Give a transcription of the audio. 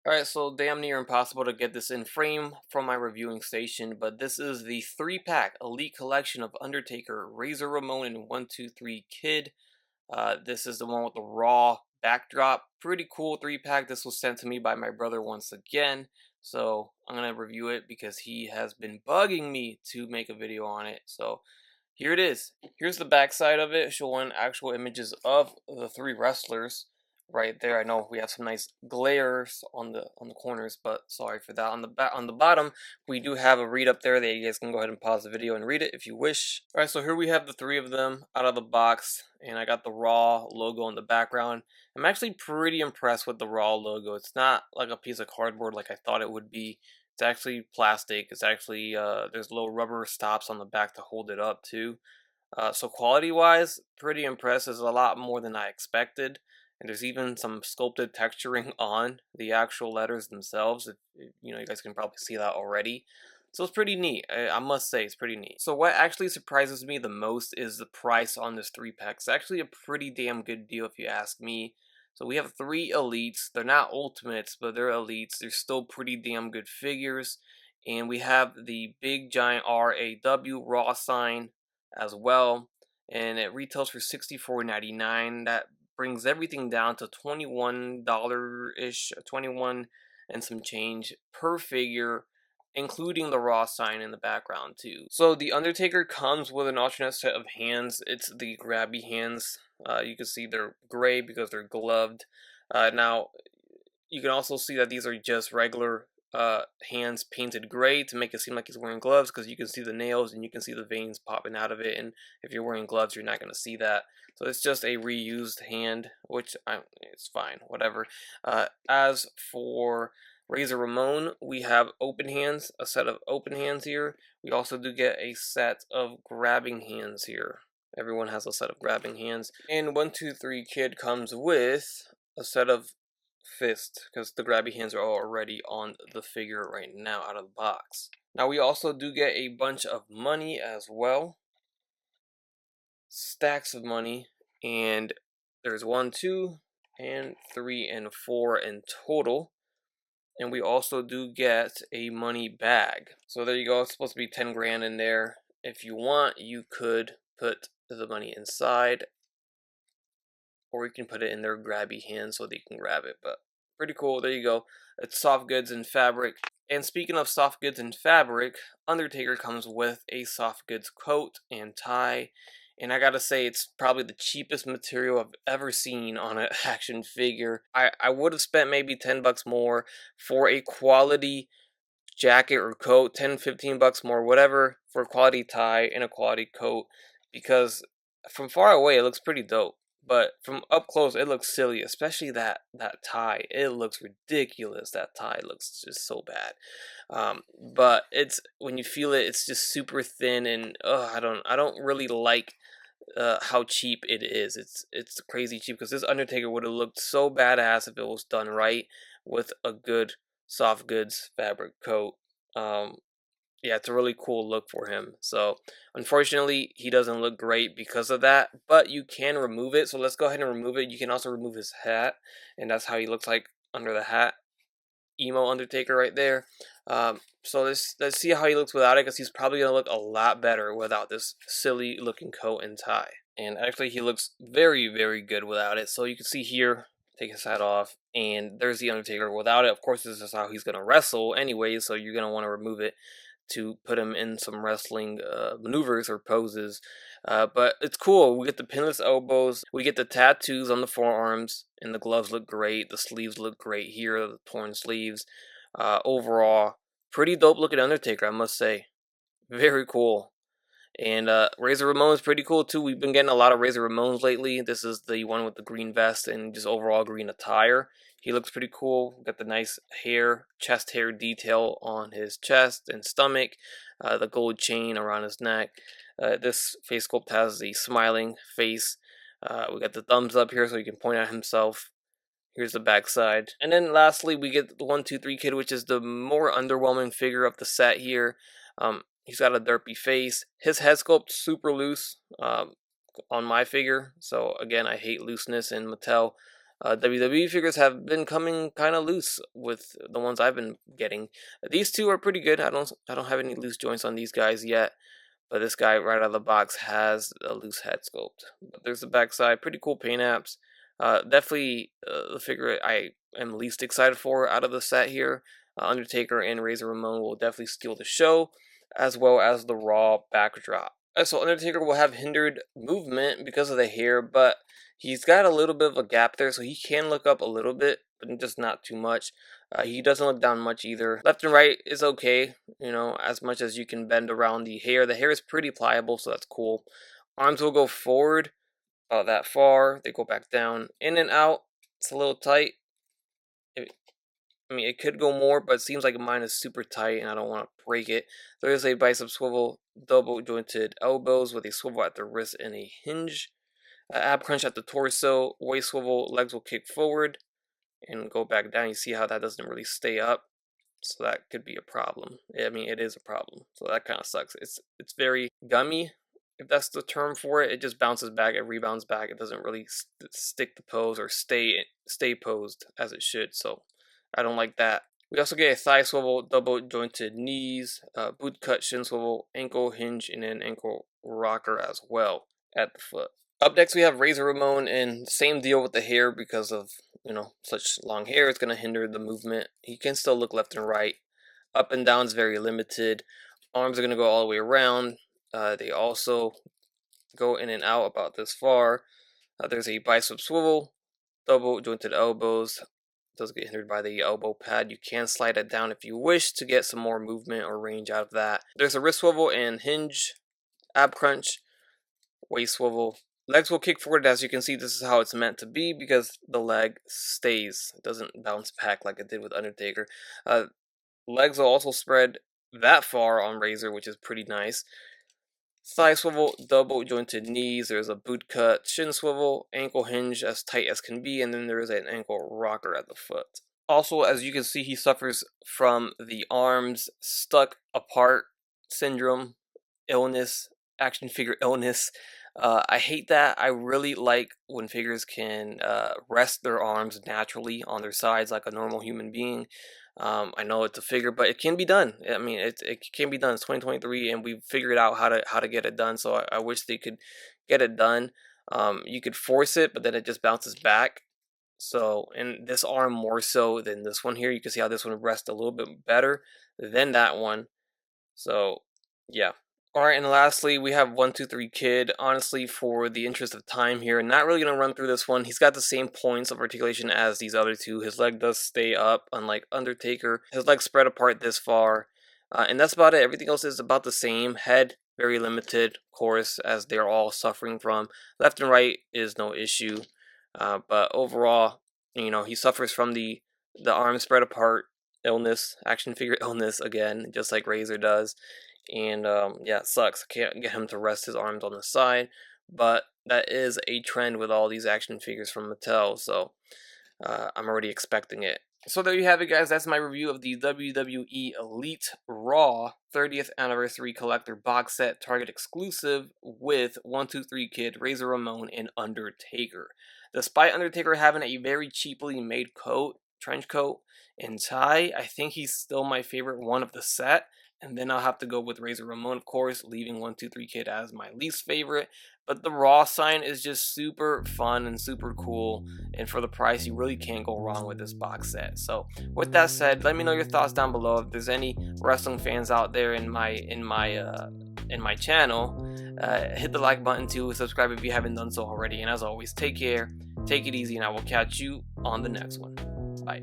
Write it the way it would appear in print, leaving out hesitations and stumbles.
Alright, so damn near impossible to get this in frame from my reviewing station, but this is the 3-pack Elite Collection of Undertaker, Razor Ramon, and 123 Kid. This is the one with the Raw backdrop. Pretty cool 3-pack. This was sent to me by my brother once again, so I'm going to review it because he has been bugging me to make a video on it. So here it is. Here's the backside of it, showing actual images of the 3 wrestlers right there. I know we have some nice glares on the corners, but sorry for that. On the bottom, we do have a read up there that you guys can go ahead and pause the video and read it if you wish. All right, so here we have the 3 of them out of the box, and I got the Raw logo in the background. I'm actually pretty impressed with the Raw logo. It's not like a piece of cardboard like I thought it would be. It's actually plastic. It's actually there's little rubber stops on the back to hold it up too. So quality wise, pretty impressed. There's a lot more than I expected, and there's even some sculpted texturing on the actual letters themselves. If you know, you guys can probably see that already. So it's pretty neat. I must say, it's pretty neat. So what actually surprises me the most is the price on this 3-pack. It's actually a pretty damn good deal if you ask me. So we have 3 elites. They're not ultimates, but they're elites. They're still pretty damn good figures. And we have the big giant RAW Raw sign as well. And it retails for $64.99. That brings everything down to $21-ish, 21 and some change per figure, including the Raw sign in the background too. So the Undertaker comes with an alternate set of hands. It's the grabby hands. You can see they're gray because they're gloved. Now, you can also see that these are just regular hands painted gray to make it seem like he's wearing gloves, because you can see the nails and you can see the veins popping out of it, and if you're wearing gloves you're not going to see that. So it's just a reused hand, which it's fine, whatever. As for Razor Ramon, we have open hands, a set of open hands here. We also do get a set of grabbing hands here. Everyone has a set of grabbing hands. And 123 Kid comes with a set of fist, because the grabby hands are already on the figure right now out of the box. Now we also do get a bunch of money as well. Stacks of money, and there's 1, 2, and 3, and 4 in total. And we also do get a money bag. So there you go, it's supposed to be 10 grand in there. If you want, you could put the money inside, or you can put it in their grabby hands so they can grab it. But pretty cool. There you go. It's soft goods and fabric. And speaking of soft goods and fabric, Undertaker comes with a soft goods coat and tie. And I gotta say, it's probably the cheapest material I've ever seen on an action figure. I would have spent maybe 10 bucks more for a quality jacket or coat, 10, 15 bucks more, whatever, for a quality tie and a quality coat, because from far away it looks pretty dope, but from up close it looks silly, especially that tie. It looks ridiculous. That tie looks just so bad. But it's, when you feel it, it's just super thin, and I don't really like how cheap it is. It's crazy cheap, because this Undertaker would have looked so badass if it was done right with a good soft goods fabric coat. Um, yeah, it's a really cool look for him. So unfortunately, he doesn't look great because of that, but you can remove it. So let's go ahead and remove it. You can also remove his hat, and that's how he looks like under the hat. Emo Undertaker right there. So let's see how he looks without it, because he's probably gonna look a lot better without this silly looking coat and tie. And actually, he looks very, very good without it. So you can see here, take his hat off, and there's the Undertaker without it. Of course, this is how he's gonna wrestle anyway, so you're gonna want to remove it to put him in some wrestling maneuvers or poses. But it's cool. We get the pinless elbows, we get the tattoos on the forearms, and the gloves look great. The sleeves look great here, the torn sleeves. Overall, pretty dope looking Undertaker, I must say. Very cool. And Razor Ramon is pretty cool too. We've been getting a lot of Razor Ramones lately. This is the one with the green vest and just overall green attire. He looks pretty cool. Got the nice hair, chest hair detail on his chest and stomach. The gold chain around his neck. This face sculpt has the smiling face. We got the thumbs up here so he can point at himself. Here's the backside. And then lastly, we get the 123 Kid, which is the more underwhelming figure of the set here. He's got a derpy face. His head sculpt super loose on my figure. So again, I hate looseness in Mattel. WWE figures have been coming kind of loose with the ones I've been getting. These two are pretty good. I don't have any loose joints on these guys yet. But this guy right out of the box has a loose head sculpt. But there's the backside, pretty cool paint apps. Definitely the figure I am least excited for out of the set here. Undertaker and Razor Ramon will definitely steal the show, as well as the Raw backdrop. So Undertaker will have hindered movement because of the hair, but he's got a little bit of a gap there, so he can look up a little bit, but just not too much. He doesn't look down much either. Left and right is okay, you know, as much as you can bend around the hair. The hair is pretty pliable, so that's cool. Arms will go forward about that far. They go back down, in and out. It's a little tight. I mean, it could go more, but it seems like mine is super tight, and I don't want to break it. There is a bicep swivel, double jointed elbows with a swivel at the wrist and a hinge. Ab crunch at the torso, waist swivel, legs will kick forward and go back down. You see how that doesn't really stay up, so that could be a problem. I mean, it is a problem, so that kind of sucks. It's very gummy, if that's the term for it. It just bounces back, it rebounds back. It doesn't really stick the pose or stay posed as it should, so I don't like that. We also get a thigh swivel, double jointed knees, boot cut shin swivel, ankle hinge, and an ankle rocker as well at the foot. Up next we have Razor Ramon, and same deal with the hair because of, you know, such long hair. It's going to hinder the movement. He can still look left and right. Up and down is very limited. Arms are going to go all the way around. They also go in and out about this far. There's a bicep swivel, double jointed elbows. Does get hindered by the elbow pad. You can slide it down if you wish to get some more movement or range out of that. There's a wrist swivel and hinge, ab crunch, waist swivel. Legs will kick forward. As you can see, this is how it's meant to be because the leg stays. It doesn't bounce back like it did with Undertaker. Legs will also spread that far on Razor, which is pretty nice. Thigh swivel, double jointed knees. There's a boot cut, shin swivel, ankle hinge as tight as can be, and then there is an ankle rocker at the foot. Also, as you can see, he suffers from the arms stuck apart syndrome, illness, action figure illness. I hate that. I really like when figures can rest their arms naturally on their sides like a normal human being. I know it's a figure, but it can be done. I mean, it can be done. It's 2023, and we've figured out how to get it done. So I wish they could get it done. You could force it, but then it just bounces back. So, and this arm more so than this one here. You can see how this one rests a little bit better than that one. So, yeah. Alright, and lastly, we have 123 Kid. Honestly, for the interest of time here, not really going to run through this one. He's got the same points of articulation as these other two. His leg does stay up, unlike Undertaker. His legs spread apart this far. And that's about it. Everything else is about the same. Head, very limited, of course, as they're all suffering from. Left and right is no issue. But overall, you know, he suffers from the arms spread apart illness, action figure illness again, just like Razor does. And yeah, it sucks. I can't get him to rest his arms on the side, but that is a trend with all these action figures from Mattel, so I'm already expecting it. So there you have it, guys. That's my review of the WWE Elite Raw 30th Anniversary Collector Box Set, Target exclusive, with 123 Kid, Razor Ramon, and Undertaker. Despite Undertaker having a very cheaply made coat, trench coat, and tie, I think he's still my favorite one of the set. And then I'll have to go with Razor Ramon, of course, leaving 123 Kid as my least favorite. But the Raw sign is just super fun and super cool. And for the price, you really can't go wrong with this box set. So with that said, let me know your thoughts down below. If there's any wrestling fans out there in my channel, hit the like button too. Subscribe if you haven't done so already. And as always, take care, take it easy, and I will catch you on the next one. Bye.